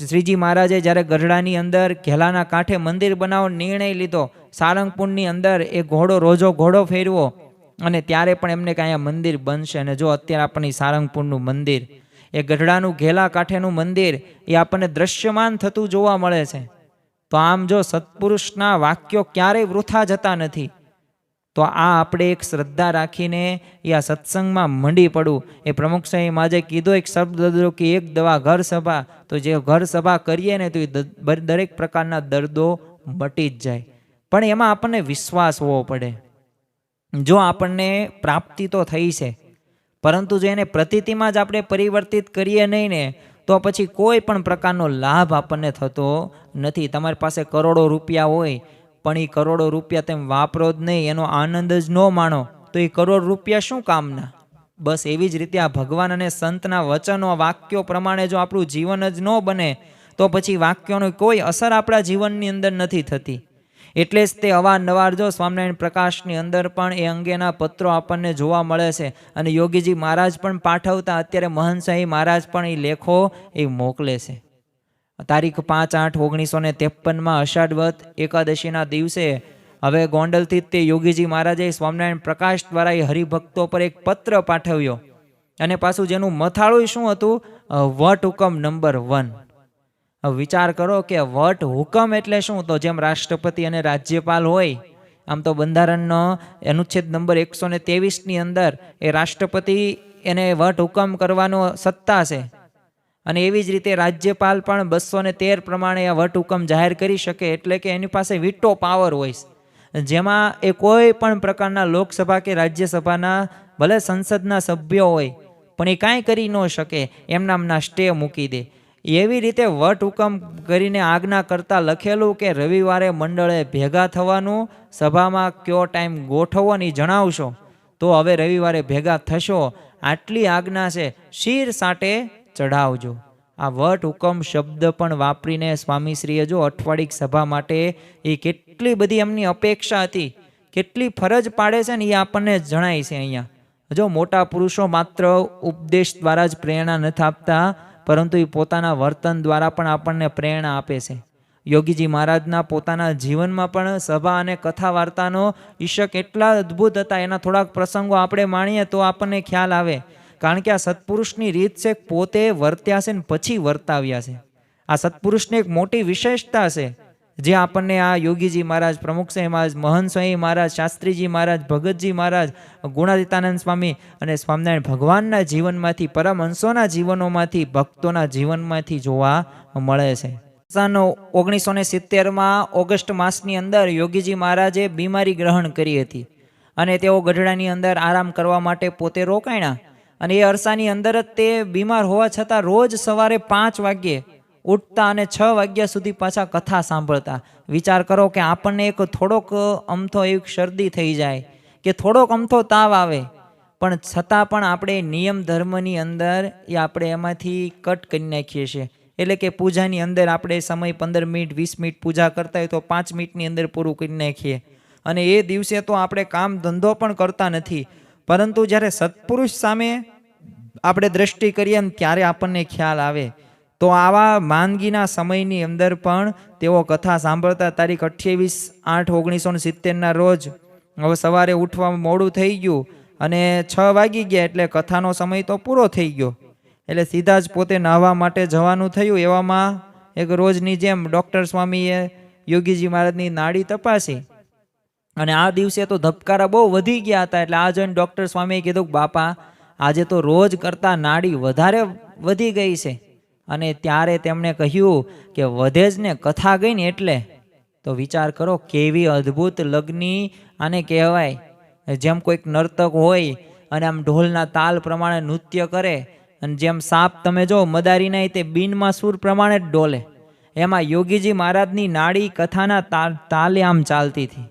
શ્રીજી મહારાજે જ્યારે ગઢડાની અંદર ઘેલાના કાંઠે મંદિર બનાવવાનો નિર્ણય લીધો, સારંગપુરની અંદર એ રોજો ઘોડો ફેરવો અને ત્યારે પણ એમને કે અહીંયા મંદિર બનશે. અને જો અત્યારે આપણને સારંગપુરનું મંદિર, એ ગઢડાનું ઘેલા કાંઠેનું મંદિર એ આપણને દ્રશ્યમાન થતું જોવા મળે છે. તો આમ જો સત્પુરુષના વાક્યો ક્યારેય વૃથા જતા નથી. તો આ આપણે એક શ્રદ્ધા રાખીને એ આ સત્સંગમાં મંડી પડવું. એ પ્રમુખ સાહેબ આજે કીધું એક શબ્દ કે એક દવા ઘર સભા. તો જે ઘર સભા કરીએ ને તો એ દરેક પ્રકારના દર્દો મટી જ જાય. પણ એમાં આપણને વિશ્વાસ હોવો પડે. જો આપણને પ્રાપ્તિ તો થઈ છે, પરંતુ જો એને પ્રતીતિમાં જ આપણે પરિવર્તિત કરીએ નહીં ને તો પછી કોઈ પણ પ્રકારનો લાભ આપણને થતો નથી. તમારી પાસે કરોડો રૂપિયા હોય પણ એ કરોડો રૂપિયા તમે વાપરો જ નહીં, એનો આનંદ જ ન માણો, તો એ કરોડ રૂપિયા શું કામના? બસ એવી જ રીતે આ ભગવાન અને સંતના વચનો, વાક્યો પ્રમાણે જો આપણું જીવન જ ન બને તો પછી વાક્યોની કોઈ અસર આપણા જીવનની અંદર નથી થતી. એટલે જ તે અવારનવાર જો સ્વામિનારાયણ પ્રકાશની અંદર પણ એ અંગેના પત્રો આપણને જોવા મળે છે. અને યોગીજી મહારાજ પણ પાઠવતા, અત્યારે મહંત સાહેબ મહારાજ પણ એ લેખો એ મોકલે છે. તારીખ 5/8/1953 અષાઢવદ એકાદશીના દિવસે હવે ગોંડલથી તે યોગીજી મહારાજે સ્વામિનારાયણ પ્રકાશ દ્વારા એ હરિભક્તો પર એક પત્ર પાઠવ્યો. અને પાછું જેનું મથાળું શું હતું? વટ હુકમ નંબર 1. વિચાર કરો કે વટ હુકમ એટલે શું? તો જેમ રાષ્ટ્રપતિ અને રાજ્યપાલ હોય, આમ તો બંધારણનો અનુચ્છેદ નંબર 123ની અંદર એ રાષ્ટ્રપતિ એને વટ હુકમ કરવાનો સત્તા છે. અને એવી જ રીતે રાજ્યપાલ પણ 213 પ્રમાણે આ વટહુકમ જાહેર કરી શકે, એટલે કે એની પાસે વીટો પાવર હોય, જેમાં એ કોઈ પણ પ્રકારના લોકસભા કે રાજ્યસભાના ભલે સંસદના સભ્યો હોય પણ એ કાંઈ કરી ન શકે, એમનામના સ્ટે મૂકી દે. એવી રીતે વટહુકમ કરીને આજ્ઞા કરતા લખેલું કે રવિવારે મંડળે ભેગા થવાનું, સભામાં કયો ટાઈમ ગોઠવવો ને જણાવશો તો હવે રવિવારે ભેગા થશો, આટલી આજ્ઞા છે, શીર સાટે ચઢાવજો. આ વટહુકમ શબ્દ પણ વાપરીને સ્વામીશ્રીએ જો અઠવાડિક સભા માટે એ કેટલી બધી એમની અપેક્ષા હતી, કેટલી ફરજ પાડે છે ને એ આપણને જણાય છે. અહીંયા જો મોટા પુરુષો માત્ર ઉપદેશ દ્વારા જ પ્રેરણા નથી આપતા, પરંતુ એ પોતાના વર્તન દ્વારા પણ આપણને પ્રેરણા આપે છે. યોગીજી મહારાજના પોતાના જીવનમાં પણ સભા અને કથા વાર્તાનો ઈશક એટલા અદ્ભુત હતા. એના થોડાક પ્રસંગો આપણે માણીએ તો આપણને ખ્યાલ આવે, કારણ કે આ સત્પુરુષની રીત છે, પોતે વર્ત્યા છે ને પછી વર્તાવ્યા છે. આ સત્પુરુષની એક મોટી વિશેષતા છે, જે આપણને આ યોગીજી મહારાજ, પ્રમુખ સ્વામી મહારાજ, મહંત સ્વામી મહારાજ, શાસ્ત્રીજી મહારાજ, ભગતજી મહારાજ, ગુણાતીતાનંદ સ્વામી અને સ્વામિનારાયણ ભગવાનના જીવનમાંથી, પરમહંસોના જીવનોમાંથી, ભક્તોના જીવનમાંથી જોવા મળે છે. 1970માં ઓગસ્ટ માસની અંદર યોગીજી મહારાજે બીમારી ગ્રહણ કરી હતી અને તેઓ ગઢડાની અંદર આરામ કરવા માટે પોતે રોકાણા. અને એ અરસાની અંદર જ તે બીમાર હોવા છતાં રોજ સવારે 5 વાગ્યે ઉઠતા અને 6 વાગ્યા સુધી પાછા કથા સાંભળતા. વિચાર કરો કે આપણને એક થોડોક અમથો એક શરદી થઈ જાય કે થોડોક અમથો તાવ આવે, પણ છતાં પણ આપણે નિયમ ધર્મની અંદર એ આપણે એમાંથી કટ કરી નાખીએ છીએ. એટલે કે પૂજાની અંદર આપણે સમય 15 મિનિટ 20 મિનિટ પૂજા કરતા હોય તો 5 મિનિટની અંદર પૂરું કરી નાખીએ, અને એ દિવસે તો આપણે કામ ધંધો પણ કરતા નથી. પરંતુ જ્યારે સત્પુરુષ સામે આપણે દ્રષ્ટિ કરીએ ને ત્યારે આપણને ખ્યાલ આવે. તો આવા માંદગીના સમયની અંદર પણ તેઓ કથા સાંભળતા. તારીખ 28/8/1970ના રોજ હવે સવારે ઉઠવામાં મોડું થઈ ગયું અને 6 વાગી ગયા, એટલે કથાનો સમય તો પૂરો થઈ ગયો. એટલે સીધા જ પોતે નાહવા માટે જવાનું થયું. એવામાં એક રોજની જેમ ડૉક્ટર સ્વામીએ યોગીજી મહારાજની નાડી તપાસી અને આ દિવસે તો ધબકારા બહુ વધી ગયા હતા. એટલે આ જોઈને ડૉક્ટર સ્વામીએ કીધું કે બાપા, આજે તો રોજ કરતાં નાડી વધારે વધી ગઈ છે. અને ત્યારે તેમણે કહ્યું કે વધે જ ને, કથા ગઈ ને એટલે. તો વિચાર કરો કેવી અદ્ભુત લગ્ની આને કહેવાય. જેમ કોઈક નર્તક હોય અને આમ ઢોલના તાલ પ્રમાણે નૃત્ય કરે, અને જેમ સાપ તમે જો મદારીના તે બીનમાં સૂર પ્રમાણે જ ડોલે, એમાં યોગીજી મહારાજની નાડી કથાના તાલે આમ ચાલતી હતી.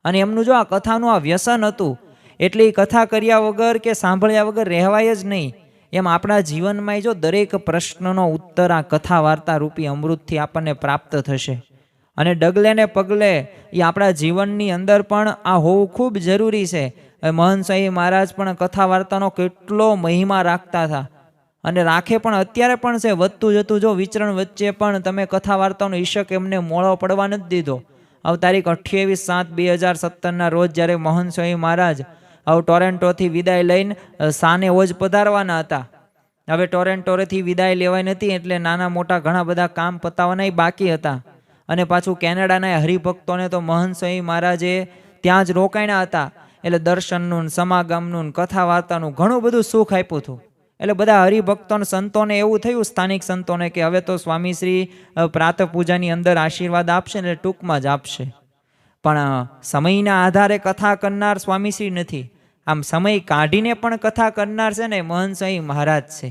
અને એમનું જો આ કથાનું આ વ્યસન હતું, એટલે કથા કર્યા વગર કે સાંભળ્યા વગર રહેવાય જ નહીં. એમ આપણા જીવનમાં જો દરેક પ્રશ્નનો ઉત્તર આ કથા વાર્તા રૂપી અમૃતથી આપણને પ્રાપ્ત થશે. અને ડગલે ને પગલે એ આપણા જીવનની અંદર પણ આ હોવું ખૂબ જરૂરી છે. મહંત સ્વામી મહારાજ પણ કથા વાર્તાનો કેટલો મહિમા રાખતા હતા અને રાખે પણ અત્યારે પણ છે. વધતું જતું જો વિચરણ વચ્ચે પણ તમે કથા વાર્તાનો ઈશક એમને મોળો પડવા નથી દીધો. હવે તારીખ 28/7/2017ના રોજ જ્યારે મહંત સ્વામી મહારાજ હવે ટોરેન્ટોથી વિદાય લઈને સાને ઓજ પધારવાના હતા. હવે ટોરેન્ટોથી વિદાય લેવાય નથી, એટલે નાના મોટા ઘણા બધા કામ પતાવવાના બાકી હતા. અને પાછું કેનેડાના હરિભક્તોને તો મહંત સ્વામી મહારાજે ત્યાં જ રોકાણા હતા. એટલે દર્શનનું, સમાગમનું, કથા વાર્તાનું ઘણું બધું સુખ આપ્યું હતું. એટલે બધા હરિભક્તોને, સંતોને એવું થયું, સ્થાનિક સંતોને, કે હવે તો સ્વામીશ્રી પ્રાતઃ પૂજાની અંદર આશીર્વાદ આપશે ને ટૂંકમાં જ આપશે. પણ સમયના આધારે કથા કરનાર સ્વામીશ્રી નથી, આમ સમય કાઢીને પણ કથા કરનાર છે ને મહંત સ્વામી મહારાજ છે.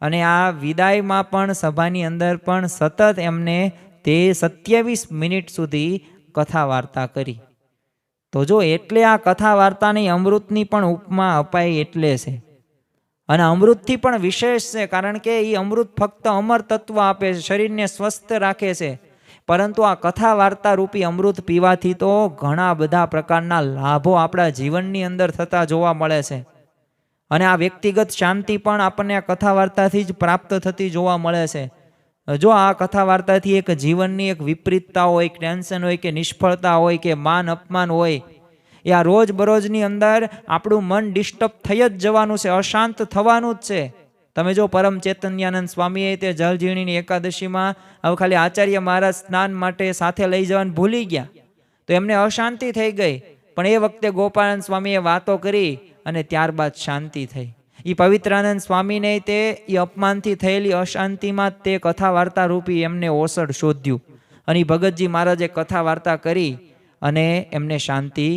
અને આ વિદાયમાં પણ સભાની અંદર પણ સતત એમને તે 27 મિનિટ સુધી કથા વાર્તા કરી. તો જો એટલે આ કથા વાર્તાની અમૃતની પણ ઉપમા અપાય એટલે છે. અને અમૃતથી પણ વિશેષ છે, કારણ કે એ અમૃત ફક્ત અમર તત્વ આપે છે, શરીરને સ્વસ્થ રાખે છે. પરંતુ આ કથા વાર્તા રૂપી અમૃત પીવાથી તો ઘણા બધા પ્રકારના લાભો આપણા જીવનની અંદર થતા જોવા મળે છે. અને આ વ્યક્તિગત શાંતિ પણ આપણને આ કથા વાર્તાથી જ પ્રાપ્ત થતી જોવા મળે છે. જો આ કથા વાર્તાથી એક જીવનની એક વિપરીતતા હોય, ટેન્શન હોય કે નિષ્ફળતા હોય કે માન અપમાન હોય, એ આ રોજ બરોજની અંદર આપણું મન ડિસ્ટર્બ થઈ જ જવાનું છે, અશાંત થવાનું જ છે. તમે જો પરમ ચૈતન્યાનંદ સ્વામીએ તે જળઝીણીની એકાદશીમાં હવે ખાલી આચાર્ય મહારાજ સ્નાન માટે સાથે લઈ જવાનું ભૂલી ગયા તો એમને અશાંતિ થઈ ગઈ. પણ એ વખતે ગોપાળાનંદ સ્વામીએ વાતો કરી અને ત્યારબાદ શાંતિ થઈ. એ પવિત્રાનંદ સ્વામીને તે એ અપમાનથી થયેલી અશાંતિમાં તે કથા વાર્તા રૂપી એમને ઓસડ શોધ્યું અને ભગતજી મહારાજે કથા વાર્તા કરી અને એમને શાંતિ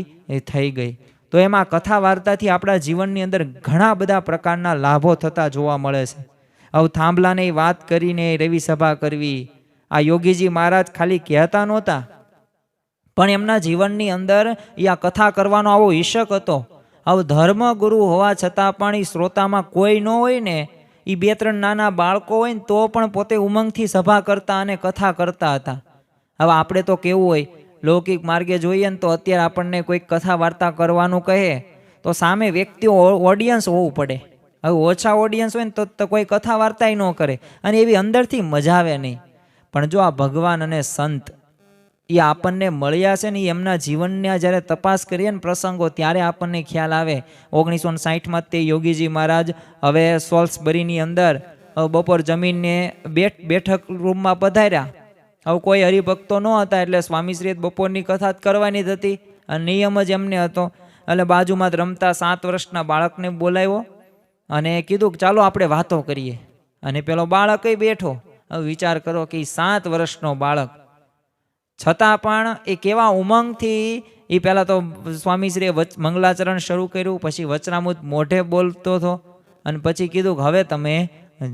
થઈ ગઈ. તો એમાં કથા વાર્તાથી આપણા જીવનની અંદર ઘણા બધા પ્રકારના લાભો થતા જોવા મળે છે. હવે થાંભલાને વાત કરીને રવિ સભા કરવી, આ યોગીજી મહારાજ ખાલી કહેતા નહોતા, પણ એમના જીવનની અંદર એ આ કથા કરવાનો આવો ઈશક હતો. હવે ધર્મગુરુ હોવા છતાં પણ એ શ્રોતામાં કોઈ ન હોય ને, એ 2-3 નાના બાળકો હોય ને તો પણ પોતે ઉમંગથી સભા કરતા અને કથા કરતા હતા. હવે આપણે તો કેવું હોય, લૌકિક માર્ગે જોઈએ ને તો અત્યારે આપણને કોઈક કથા વાર્તા કરવાનું કહે તો સામે વ્યક્તિઓ ઓડિયન્સ હોવું પડે. હવે ઓછા ઓડિયન્સ હોય ને તો કોઈ કથા વાર્તાય ન કરે અને એવી અંદરથી મજા આવે નહીં. પણ જો આ ભગવાન અને સંત એ આપણને મળ્યા છે ને, એમના જીવનને જ્યારે તપાસ કરીએ ને પ્રસંગો, ત્યારે આપણને ખ્યાલ આવે. 1960માં તે યોગીજી મહારાજ હવે સોલ્સબરીની અંદર બપોર જમીનને બેઠક રૂમમાં પધાર્યા. હવે કોઈ હરિભક્તો ન હતા એટલે સ્વામીશ્રીએ બપોરની કથા કરવાની જ હતી અને નિયમ જ એમને હતો. એટલે બાજુમાં જ રમતા 7 વર્ષના બાળકને બોલાવ્યો અને કીધું કે ચાલો આપણે વાતો કરીએ. અને પેલો બાળક બેઠો. હવે વિચાર કરો કે 7 વર્ષનો બાળક, છતાં પણ એ કેવા ઉમંગથી એ પહેલાં તો સ્વામીશ્રીએ મંગલાચરણ શરૂ કર્યું, પછી વચનામૃત મોઢે બોલતો હતો અને પછી કીધું કે હવે તમે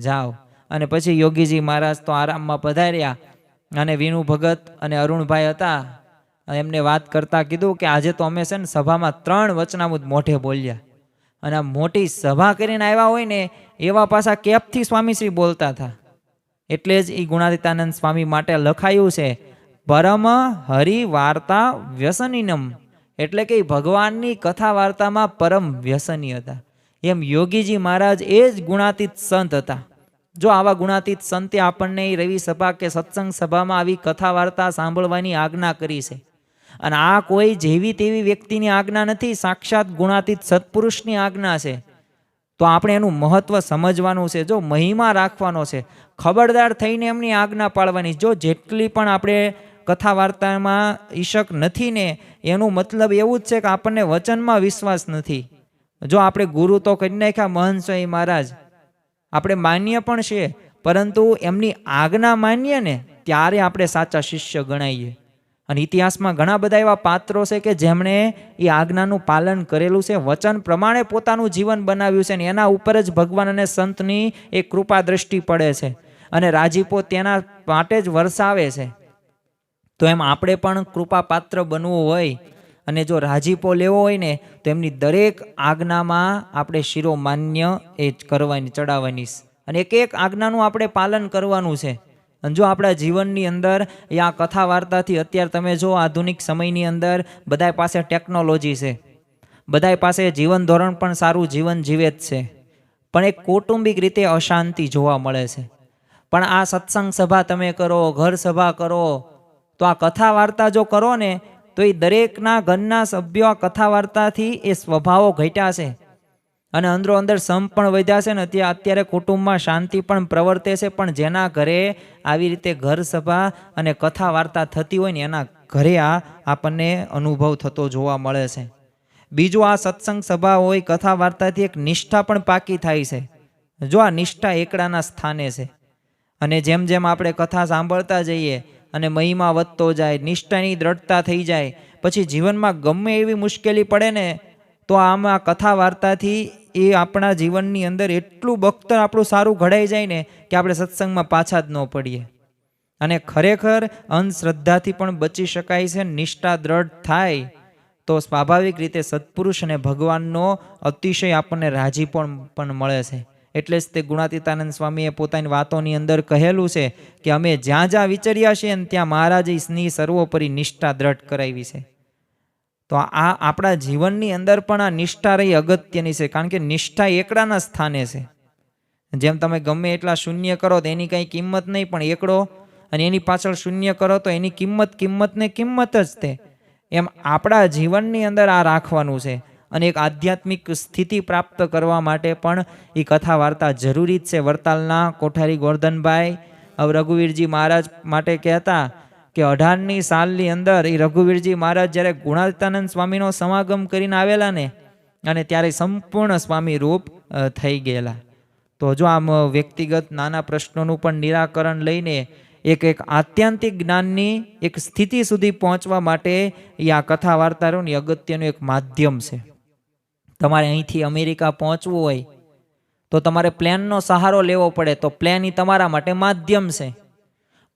જાઓ. અને પછી યોગીજી મહારાજ તો આરામમાં પધાર્યા અને વિનુ ભગત અને અરુણભાઈ હતા, એમને વાત કરતા કીધું કે આજે તો અમે છે ને સભામાં 3 વચનામૃત મોઢે બોલ્યા. અને આ મોટી સભા કરીને આવ્યા હોય ને એવા પાછા કેપથી સ્વામીશ્રી બોલતા હતા. એટલે જ એ ગુણાતીતાનંદ સ્વામી માટે લખાયું છે પરમ હરિ વાર્તા વ્યસનીનમ, એટલે કે ભગવાનની કથા વાર્તામાં પરમ વ્યસની હતા. એમ યોગીજી મહારાજ એ જ ગુણાતીત સંત હતા. જો આવા ગુણાતીત સંતે આપણને રવિ સભા કે સત્સંગ સભામાં આવી કથા વાર્તા સાંભળવાની આજ્ઞા કરી છે. અને આ કોઈ જેવી તેવી વ્યક્તિની આજ્ઞા નથી, સાક્ષાત ગુણાતીત સત્પુરુષની આજ્ઞા છે. તો આપણે એનું મહત્વ સમજવાનું છે, જો મહિમા રાખવાનો છે, ખબરદાર થઈને એમની આજ્ઞા પાળવાની. જો જેટલી પણ આપણે કથા વાર્તામાં ઈશક નથી ને, એનું મતલબ એવું જ છે કે આપણને વચનમાં વિશ્વાસ નથી. જો આપણે ગુરુ તો કરી નાખ્યા મહંત સ્વામી મહારાજ, આપણે માન્ય પણ છે, પરંતુ એમની આજ્ઞા માનીએ ને ત્યારે આપણે સાચા શિષ્ય ગણાઈએ. અને ઇતિહાસમાં ઘણા બધા એવા પાત્રો છે કે જેમણે એ આજ્ઞાનું પાલન કરેલું છે, વચન પ્રમાણે પોતાનું જીવન બનાવ્યું છે, ને એના ઉપર જ ભગવાન અને સંતની એક કૃપા દ્રષ્ટિ પડે છે અને રાજીપો તેના માટે જ વરસાવે છે. તો એમ આપણે પણ કૃપા પાત્ર બનવું હોય અને જો રાજીપો લેવો હોય ને તો એમની દરેક આજ્ઞામાં આપણે શિરોમાન્ય એ જ કરવાની, ચડાવવાની, અને એક એક આજ્ઞાનું આપણે પાલન કરવાનું છે. અને જો આપણા જીવનની અંદર આ કથા વાર્તાથી, અત્યારે તમે જો આધુનિક સમયની અંદર બધા પાસે ટેકનોલોજી છે, બધા પાસે જીવન ધોરણ પણ સારું જીવન જીવે જ છે, પણ એક કૌટુંબિક રીતે અશાંતિ જોવા મળે છે. પણ આ સત્સંગ સભા તમે કરો, ઘર સભા કરો, તો આ કથા વાર્તા જો કરો ને તો એ દરેકના ઘરના સભ્યો આ કથા વાર્તાથી એ સ્વભાવો ઘટ્યા છે અને અંદરો અંદર સમ પણ વધ્યા છે ને. અત્યારે કુટુંબમાં શાંતિ પણ પ્રવર્તે છે. પણ જેના ઘરે આવી રીતે ઘર સભા અને કથા વાર્તા થતી હોય ને એના ઘરે આ આપણને અનુભવ થતો જોવા મળે છે. બીજું, આ સત્સંગ સભા હોય, કથા વાર્તાથી એક નિષ્ઠા પણ પાકી થાય છે. જો આ નિષ્ઠા એકડાના સ્થાને છે અને જેમ જેમ આપણે કથા સાંભળતા જઈએ અને મહિમા વધતો જાય, નિષ્ઠાની દ્રઢતા થઈ જાય, પછી જીવનમાં ગમે એવી મુશ્કેલી પડે ને તો આમાં કથા વાર્તાથી એ આપણા જીવનની અંદર એટલું બખ્તર આપણું સારું ઘડાઈ જાય ને કે આપણે સત્સંગમાં પાછા જ ન પડીએ. અને ખરેખર અંધશ્રદ્ધાથી પણ બચી શકાય છે. નિષ્ઠા દ્રઢ થાય તો સ્વાભાવિક રીતે સત્પુરુષ અને ભગવાનનો અતિશય આપણને રાજી પણ મળે છે. એટલે જ તે ગુણાતીતાનંદ સ્વામીએ પોતાની વાતોની અંદર કહેલું છે કે અમે જ્યાં જ્યાં વિચર્યા છીએ ને ત્યાં મહારાજે સ્નેહ સર્વોપરી નિષ્ઠા દ્રઢ કરાવી છે. તો આ આપણા જીવનની અંદર પણ આ નિષ્ઠા રહી અગત્યની છે, કારણ કે નિષ્ઠા એકડાના સ્થાને છે. જેમ તમે ગમે એટલા શૂન્ય કરો તો એની કંઈ કિંમત નહીં, પણ એકડો અને એની પાછળ શૂન્ય કરો તો એની કિંમત જ તે. એમ આપણા જીવનની અંદર આ રાખવાનું છે. અને એક આધ્યાત્મિક સ્થિતિ પ્રાપ્ત કરવા માટે પણ એ કથા વાર્તા જરૂરી જ છે. વરતાલના કોઠારી ગોરધનભાઈ રઘુવીરજી મહારાજ માટે કહેતા કે 18ની સાલની અંદર એ રઘુવીરજી મહારાજ જ્યારે ગુણાતીતાનંદ સ્વામીનો સમાગમ કરીને આવેલા ને અને ત્યારે સંપૂર્ણ સ્વામી રૂપ થઈ ગયેલા. તો જો આમ વ્યક્તિગત નાના પ્રશ્નોનું પણ નિરાકરણ લઈને એક આત્યંતિક જ્ઞાનની એક સ્થિતિ સુધી પહોંચવા માટે એ આ કથા વાર્તાઓની અગત્યનું એક માધ્યમ છે. તમારે અહીંથી અમેરિકા પહોંચવું હોય તો તમારે પ્લેનનો સહારો લેવો પડે, તો પ્લેન એ તમારા માટે માધ્યમ છે.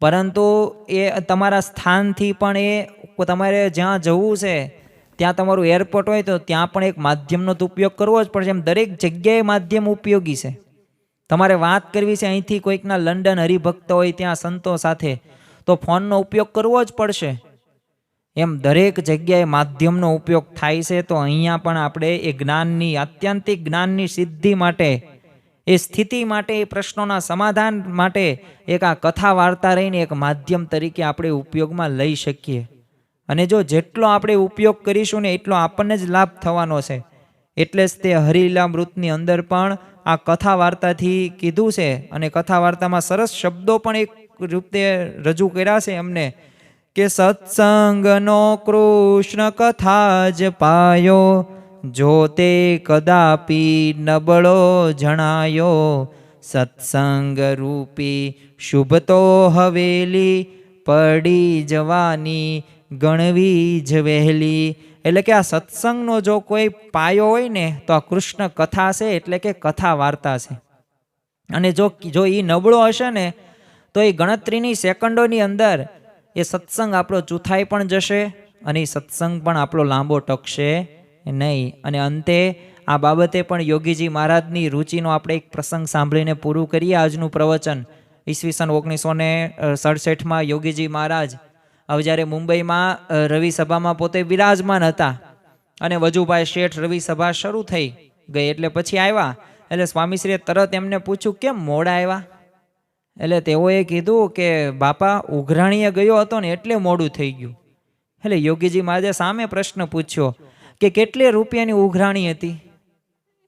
પરંતુ એ તમારા સ્થાનથી પણ એ તમારે જ્યાં જવું છે ત્યાં તમારું એરપોર્ટ હોય તો ત્યાં પણ એક માધ્યમનો તો ઉપયોગ કરવો જ પડશે. એમ દરેક જગ્યાએ માધ્યમ ઉપયોગી છે. તમારે વાત કરવી છે અહીંથી કોઈકના લંડન હરિભક્ત હોય ત્યાં સંતો સાથે, તો ફોનનો ઉપયોગ કરવો જ પડશે. એમ દરેક જગ્યાએ માધ્યમનો ઉપયોગ થાય છે. તો અહીંયા પણ આપણે એ જ્ઞાનની આત્યંતિક જ્ઞાનની સિદ્ધિ માટે, એ સ્થિતિ માટે, એ પ્રશ્નોના સમાધાન માટે એક આ કથા વાર્તા રહીને એક માધ્યમ તરીકે આપણે ઉપયોગમાં લઈ શકીએ. અને જો જેટલો આપણે ઉપયોગ કરીશું ને એટલો આપણને જ લાભ થવાનો છે. એટલે જ તે હરિલીલામૃતની અંદર પણ આ કથા વાર્તાથી કીધું છે. અને કથા વાર્તામાં સરસ શબ્દો પણ એક રૂપે રજૂ કર્યા છે અમને કે સત્સંગનો કૃષ્ણ કથા જ પાયો, જો તે કદાપી નબળો જણાયો, સત્સંગ રૂપી શુભ તો હવેલી, પડી જવાની ગણવી જ વહેલી. એટલે કે આ સત્સંગનો જો કોઈ પાયો હોય ને તો આ કૃષ્ણ કથા છે, એટલે કે કથા વાર્તા છે. અને જો એ નબળો હશે ને તો એ ગણતરીની સેકન્ડોની અંદર એ સત્સંગ આપણો ચૂથાઈ પણ જશે અને એ સત્સંગ પણ આપણો લાંબો ટકશે નહીં. અને અંતે આ બાબતે પણ યોગીજી મહારાજની રુચિનો આપણે એક પ્રસંગ સાંભળીને પૂરું કરીએ આજનું પ્રવચન. ઈસવીસન 1967માં યોગીજી મહારાજ હવે જ્યારે મુંબઈમાં રવિ સભામાં પોતે વિરાજમાન હતા અને વજુભાઈ શેઠ રવિ સભા શરૂ થઈ ગઈ એટલે પછી આવ્યા. એટલે સ્વામીશ્રીએ તરત એમને પૂછ્યું કેમ મોડા આવ્યા? એટલે તેઓએ કીધું કે બાપા ઉઘરાણીએ ગયો હતો ને એટલે મોડું થઈ ગયું. એટલે યોગીજી મહારાજે સામે પ્રશ્ન પૂછ્યો કે કેટલી રૂપિયાની ઉઘરાણી હતી?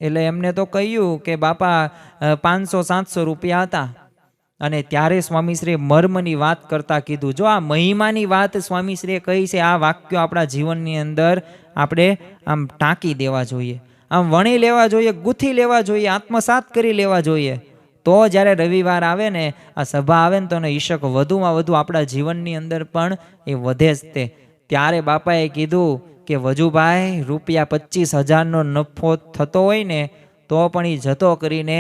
એટલે એમને તો કહ્યું કે બાપા 500-700 રૂપિયા હતા. અને ત્યારે સ્વામીશ્રીએ મર્મની વાત કરતા કીધું, જો આ મહિમાની વાત સ્વામીશ્રીએ કહી છે, આ વાક્યો આપણા જીવનની અંદર આપણે આમ ટાંકી દેવા જોઈએ, આમ વણી લેવા જોઈએ, ગૂંથી લેવા જોઈએ, આત્મસાત કરી લેવા જોઈએ. તો જ્યારે રવિવાર આવે ને, આ સભા આવે ને, તો એનો ઈશક વધુમાં વધુ આપણા જીવનની અંદર પણ એ વધે જ તે. ત્યારે બાપાએ કીધું કે વજુભાઈ રૂપિયા 25,000નો નફો થતો હોય ને તો પણ એ જતો કરીને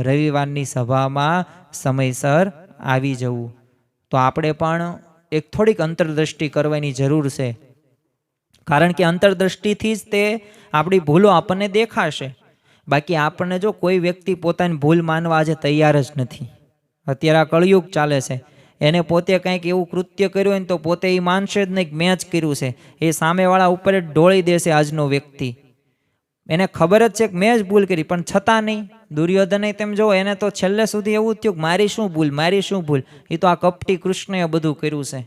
રવિવારની સભામાં સમયસર આવી જવું. તો આપણે પણ એક થોડીક અંતરદ્રષ્ટિ કરવાની જરૂર છે. કારણ કે અંતરદ્રષ્ટિથી જ તે આપણી ભૂલો આપણને દેખાશે. બાકી આપણને જો કોઈ વ્યક્તિ પોતાની ભૂલ માનવા આજે તૈયાર જ નથી. અત્યારે આ કળયુગ ચાલે છે, એને પોતે કંઈક એવું કૃત્ય કર્યું હોય ને તો પોતે એ માનશે જ નહીં કે મેં જ કર્યું છે. એ સામેવાળા ઉપર જ ઢોળી દેશે આજનો વ્યક્તિ. એને ખબર જ છે કે મેં જ ભૂલ કરી, પણ છતાં નહીં. દુર્યોધને તેમ જો એને તો છેલ્લે સુધી એવું થયું કે મારી શું ભૂલ, મારી શું ભૂલ, એ તો આ કપટી કૃષ્ણએ બધું કર્યું છે.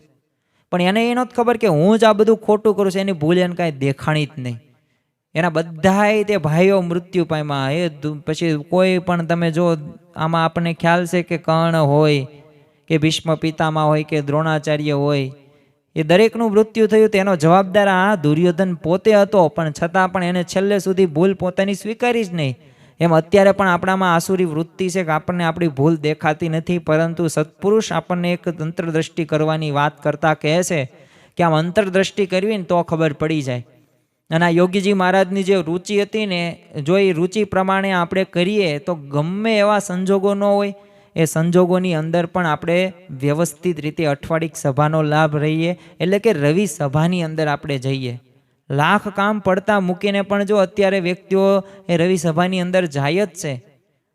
પણ એને એ નહોતી ખબર કે હું જ આ બધું ખોટું કરું છું. એની ભૂલ એને કાંઈ દેખાણી જ નહીં. એના બધાય તે ભાઈઓ મૃત્યુ પામ્યા. એ પછી કોઈ પણ તમે જો આમાં આપણને ખ્યાલ છે કે કર્ણ હોય કે ભીષ્મ પિતામહ હોય કે દ્રોણાચાર્ય હોય, એ દરેકનું મૃત્યુ થયું. તેનો જવાબદાર આ દુર્યોધન પોતે હતો, પણ છતાં પણ એને છેલ્લે સુધી ભૂલ પોતાની સ્વીકારી જ નહીં. એમ અત્યારે પણ આપણામાં આસુરી વૃત્તિ છે કે આપણને આપણી ભૂલ દેખાતી નથી, પરંતુ સત્પુરુષ આપણને એક અંતરદ્રષ્ટિ કરવાની વાત કરતા કહે છે કે આમ અંતરદ્રષ્ટિ કરવી ને તો ખબર પડી જાય. અને આ યોગીજી મહારાજની જે રુચિ હતી ને, જો એ રુચિ પ્રમાણે આપણે કરીએ તો ગમે એવા સંજોગો ન હોય, એ સંજોગોની અંદર પણ આપણે વ્યવસ્થિત રીતે અઠવાડિક સભાનો લાભ રહીએ. એટલે કે રવિ સભાની અંદર આપણે જઈએ. લાખ કામ પડતા મૂકીને પણ જો અત્યારે વ્યક્તિઓ એ રવિ સભાની અંદર જાય જ છે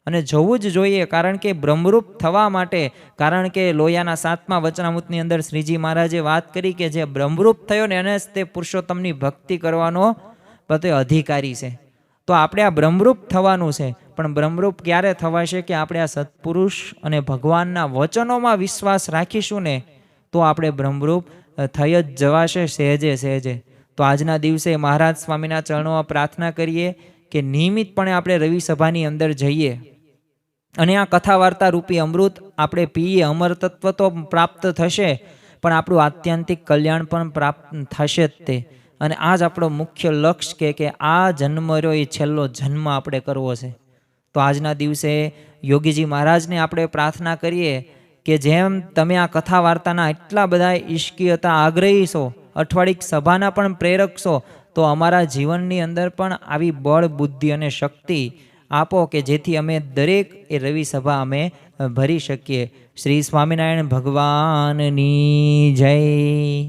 અને જવું જ જોઈએ. કારણ કે બ્રહ્મરૂપ થવા માટે, કારણ કે લોયાના 7મા વચનામૃતની અંદર શ્રીજી મહારાજે વાત કરી કે જે બ્રહ્મરૂપ થયો ને એને જ તે પુરુષોત્તમની ભક્તિ કરવાનો બધો અધિકારી છે. તો આપણે આ બ્રહ્મરૂપ થવાનું છે. પણ બ્રહ્મરૂપ ક્યારે થવાશે કે આપણે આ સત્પુરુષ અને ભગવાનના વચનોમાં વિશ્વાસ રાખીશું ને તો આપણે બ્રહ્મરૂપ થઈ જ જવાશે સહેજે સહેજે. તો આજના દિવસે મહારાજ સ્વામીના ચરણોમાં પ્રાર્થના કરીએ કે નિયમિતપણે આપણે રવિ સભાની અંદર જઈએ અને આ કથા વાર્તા રૂપી અમૃત આપણે પીએ. અમર તત્વ તો પ્રાપ્ત થશે, પણ આપણું આત્યંતિક કલ્યાણ પણ પ્રાપ્ત થશે જ તે. અને આ જ આપણો મુખ્ય લક્ષ્ય કે આ જન્મ રહ્યો એ છેલ્લો જન્મ આપણે કરવો છે. તો આજના દિવસે યોગીજી મહારાજને આપણે પ્રાર્થના કરીએ કે જેમ તમે આ કથા વાર્તાના એટલા બધા ઈશ્કી હતા, આગ્રહી છો, અઠવાડિક સભાના પણ પ્રેરક છો, તો અમારા જીવનની અંદર પણ આવી બળ, બુદ્ધિ અને શક્તિ આપો કે જેથી અમે દરેક એ રવિ સભા અમે ભરી શકીએ. શ્રી સ્વામિનારાયણ ભગવાનની જય.